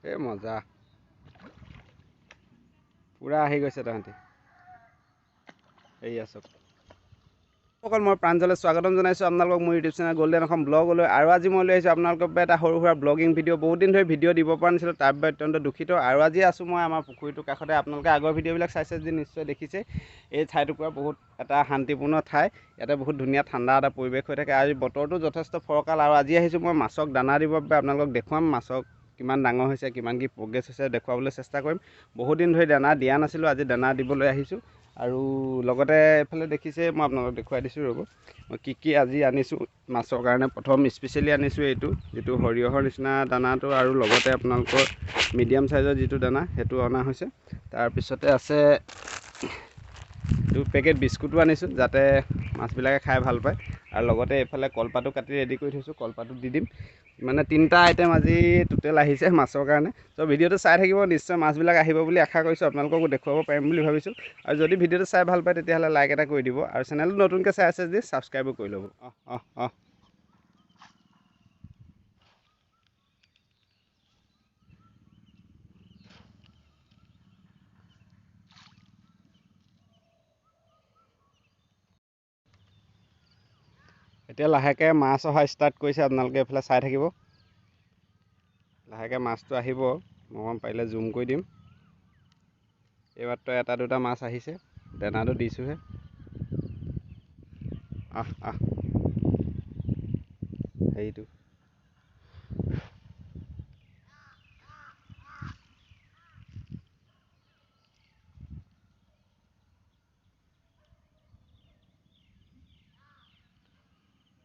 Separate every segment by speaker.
Speaker 1: এই মজা পুৰা আহি গৈছে তাহাঁতি এই আছক সকল মই প্ৰাঞ্জলে স্বাগতম জনাইছোঁ আপোনালোকক মোৰ ইউটিউব চেনেল গল্ডেন অসম ব্লগলৈ আৰু আজি মই লৈ আহিছোঁ আপোনালোকৰ বাবে এটা সৰু সুৰা ব্লগিং ভিডিঅ' বহুত দিন ধৰি ভিডিঅ' দিব পৰা নাছিলোঁ তাৰ বাবে অত্যন্ত দুখিত আৰু আজি আছোঁ মই আমাৰ পুখুৰীটোৰ কাষতে আপোনালোকে আগৰ ভিডিঅ'বিলাক চাইছে যদি নিশ্চয় দেখিছে এই ঠাইটুকুৰা বহুত এটা শান্তিপূৰ্ণ ঠাই ইয়াতে বহুত ধুনীয়া ঠাণ্ডা এটা পৰিৱেশ হৈ থাকে আজি বতৰটো যথেষ্ট ফৰকাল আৰু আজি আহিছোঁ মই মাছক দানা দিবৰ বাবে আপোনালোকক দেখুৱাম মাছক কিমান ডাঙৰ হৈছে কিমান কি প্ৰগ্ৰেছ হৈছে দেখুৱাবলৈ চেষ্টা কৰিম বহুত দিন ধৰি দানা দিয়া নাছিলোঁ আজি দানা দিবলৈ আহিছোঁ আৰু লগতে এইফালে দেখিছে মই আপোনালোকক দেখুৱাই দিছোঁ ৰ'ব মই কি আজি আনিছোঁ মাছৰ কাৰণে প্ৰথম স্পেচিয়েলি আনিছোঁ এইটো যিটো সৰিয়হৰ নিচিনা দানাটো আৰু লগতে আপোনালোকৰ মিডিয়াম চাইজৰ যিটো দানা সেইটো অনা হৈছে তাৰপিছতে আছে এইটো পেকেট বিস্কুটো আনিছোঁ যাতে মাছবিলাকে খাই ভাল পায় আৰু লগতে এইফালে কলপাতো কাটি ৰেডি কৰি থৈছোঁ কলপাতো দি দিম মানে তিনিটা আইটেম আজি টোটেল আহিছে মাছৰ কাৰণে ত' ভিডিঅ'টো চাই থাকিব নিশ্চয় মাছবিলাক আহিব বুলি আশা কৰিছোঁ আপোনালোককো দেখুৱাব পাৰিম বুলি ভাবিছোঁ আৰু যদি ভিডিঅ'টো চাই ভাল পায় তেতিয়াহ'লে লাইক এটা কৰি দিব আৰু চেনেলটো নতুনকৈ চাই আছে যদি ছাবস্ক্ৰাইবো কৰি ল'ব এতিয়া লাহেকৈ মাছ অহা ষ্টাৰ্ট কৰিছে আপোনালোকে এইফালে চাই থাকিব লাহেকৈ মাছটো আহিব মই পাৰিলে জুম কৰি দিম এইমাত্ৰ এটা দুটা মাছ আহিছে দানাটো দিছোঁহে সেইটো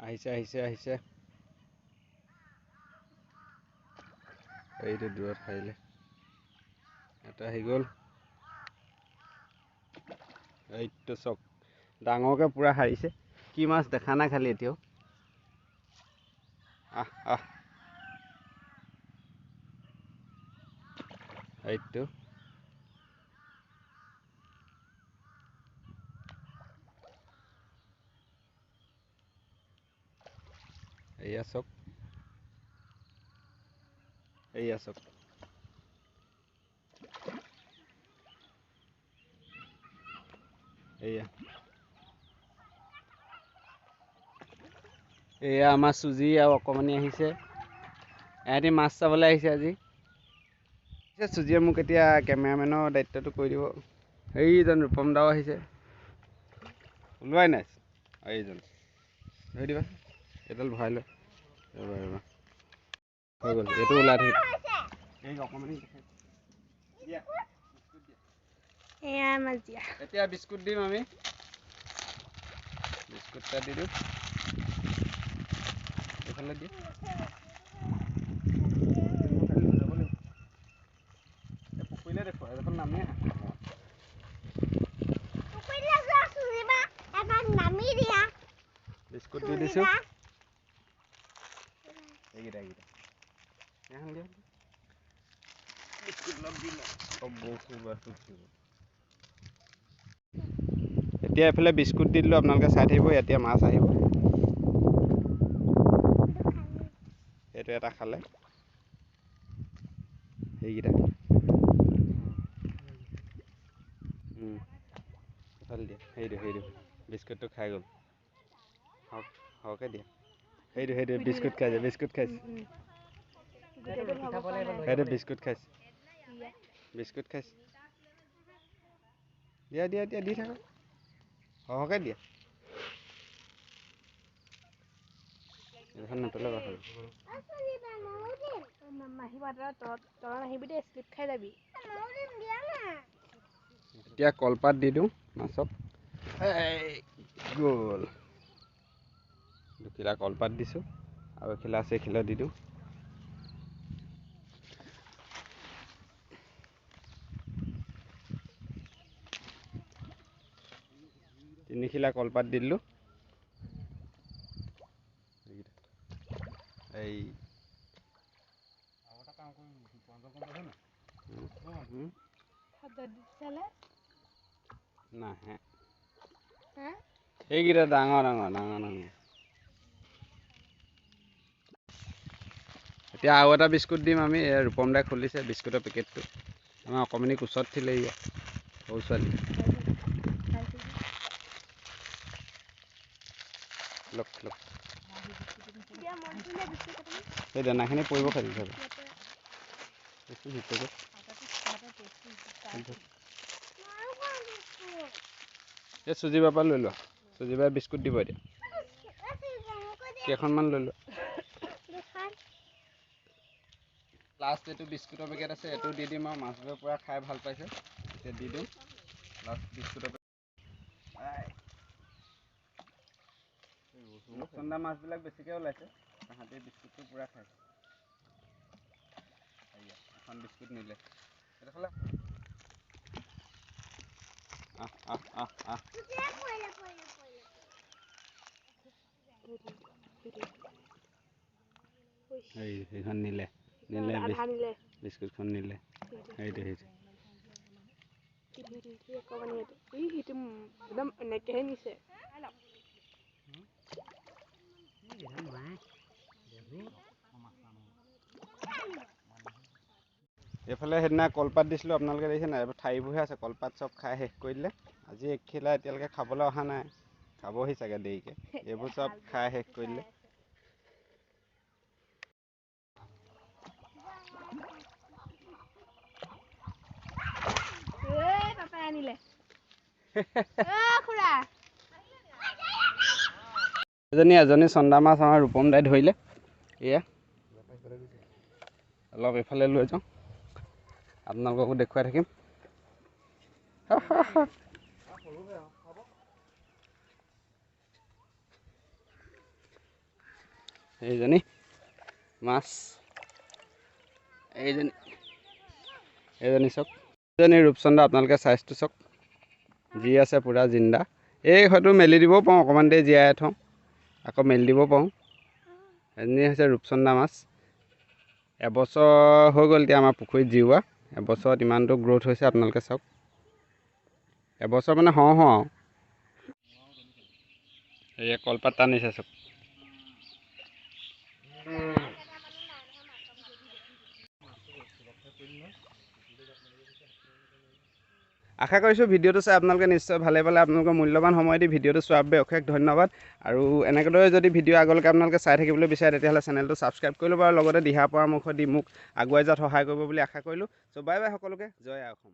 Speaker 1: আহিছে এইটো দূৰত খাইলে এটা আহি গ'ল এইটো চক ডাঙৰকৈ পূৰা হাৰিছে কি মাছ দেখা নাই খালি এতিয়াও এইটো এয়া চক এয়া চক এয়া আমাৰ চুজি আৰু অকণমানি আহিছে এহঁতি মাছ চাবলৈ আহিছে আজি চুজিয়ে মোক এতিয়া কেমেৰামেনৰ দায়িত্বটো কৰি দিব এইজন ৰূপম দাও আহিছে ওলোৱাই নাই এইজন ধৰি দিবা এইডাল ভৰাই লৈ হৈ গ'ল এইটো ওলাই থাকিব এই অকণমানি এতিয়া বিস্কুট দিম আমি বিস্কুট এটা দি দিওঁ এইফালে দি পুখুৰীলৈ দেখুৱা এইখন নামেই বিস্কুট দি দিছোঁ এইকেইটা এতিয়া এইফালে বিস্কুট দি দিলোঁ আপোনালোকে চাই থাকিব এতিয়া মাছ আহিব এইটো এটা খালে সেইকেইটা এইফালে দিয়া সেইটো বিস্কুটটো খাই গ'ল সৰহকৈ দিয়া সেইটো বিস্কুট খাইছে সেইটো বিস্কুট খাইছে দিয়া দি থাকক সৰহকৈ দিয়া এইখন নতলে এতিয়া কলপাত দি দিওঁ মাছক গ'ল দুখিলা কলপাত দিছোঁ আৰু এখিলা আছে এখিলা দি দিওঁ তিনিখিলা কলপাত দি দিলোঁ এই নাহে এইকেইটা ডাঙৰ এতিয়া আৰু এটা বিস্কুট দিম আমি। ৰূপম দাই খুলিছে বিস্কুটৰ পেকেটটো। আমাৰ অকণমানি কোচত থিলে ইয়াত সৰু ছোৱালী। লওক লওক এই দানাখিনি পৰিব খালি চাব। এই চুজি বাপা লৈ লোৱা। চুজি বাই বিস্কুট দিব এতিয়া। কেইখনমান লৈ লোৱা। লাষ্ট এইটো বিস্কুটৰ পেকেট আছে, এইটো দি দিম আৰু মাছবোৰে পূৰা খাই ভাল পাইছে, এতিয়া দি দিম লাষ্ট বিস্কুটৰ পেকেট। ৰূপচন্দা মাছবিলাক বেছিকৈ ওলাইছে, তাহাঁতি বিস্কুটটো পূৰা খাইছে। এখন বিস্কুট নিলে সেইখন নিলে বিস্কুটখন নিলে। সেইটো
Speaker 2: একদম এনেকেহে নিছে।
Speaker 1: এইফালে সেইদিনা কলপাত দিছিলোঁ, আপোনালোকে দেখিছে নাই? এইবোৰ ঠাৰিবোৰহে আছে, কলপাত চব খাই শেষ কৰি দিলে। আজি এখিলা এতিয়ালৈকে খাবলৈ অহা নাই, খাবহি চাগে দেৰিকৈ। এইবোৰ চব খাই শেষ কৰি দিলে। এজনী চন্দা মাছ আমাৰ ৰূপম দাই ধৰিলে। এয়া অলপ এইফালে লৈ যাওঁ, আপোনালোককো দেখুৱাই থাকিম। এইজনী মাছ, এইজনী চাওক, এইজনী ৰূপচন্দা। আপোনালোকে চাইজটো চাওক, যি আছে পূৰা জিন্দা। এই হয়তো মেলি দিবও পাৰোঁ, অকণমান দেৰি জীয়াই থওঁ, আকৌ মেলি দিব পাৰোঁ। এজনী হৈছে ৰূপচন্দা মাছ। এবছৰ হৈ গ'ল এতিয়া আমাৰ পুখুৰীত জিওৱা। এবছৰত ইমানটো গ্ৰ'থ হৈছে, আপোনালোকে চাওক। এবছৰ মানে হওঁ আৰু এই কলপাত টানিছে চাওক। আশা কৰিছোঁ ভিডিঅ'টো চাই আপোনালোকে নিশ্চয় ভালে পালে। আপোনালোকৰ মূল্যৱান সময় দি ভিডিঅ'টো চোৱাৰ বাবে অশেষ ধন্যবাদ। আৰু এনেদৰে যদি ভিডিঅ' আগলৈকে আপোনালোকে চাই থাকিবলৈ বিচাৰে, তেতিয়াহ'লে চেনেলটো ছাবস্ক্ৰাইব কৰি ল'ব আৰু লগতে দিহা পৰামৰ্শ দি মোক আগুৱাই যোৱাত সহায় কৰিব বুলি আশা কৰিলোঁ। চ' বাই বাই সকলোকে, জয় আই অসম।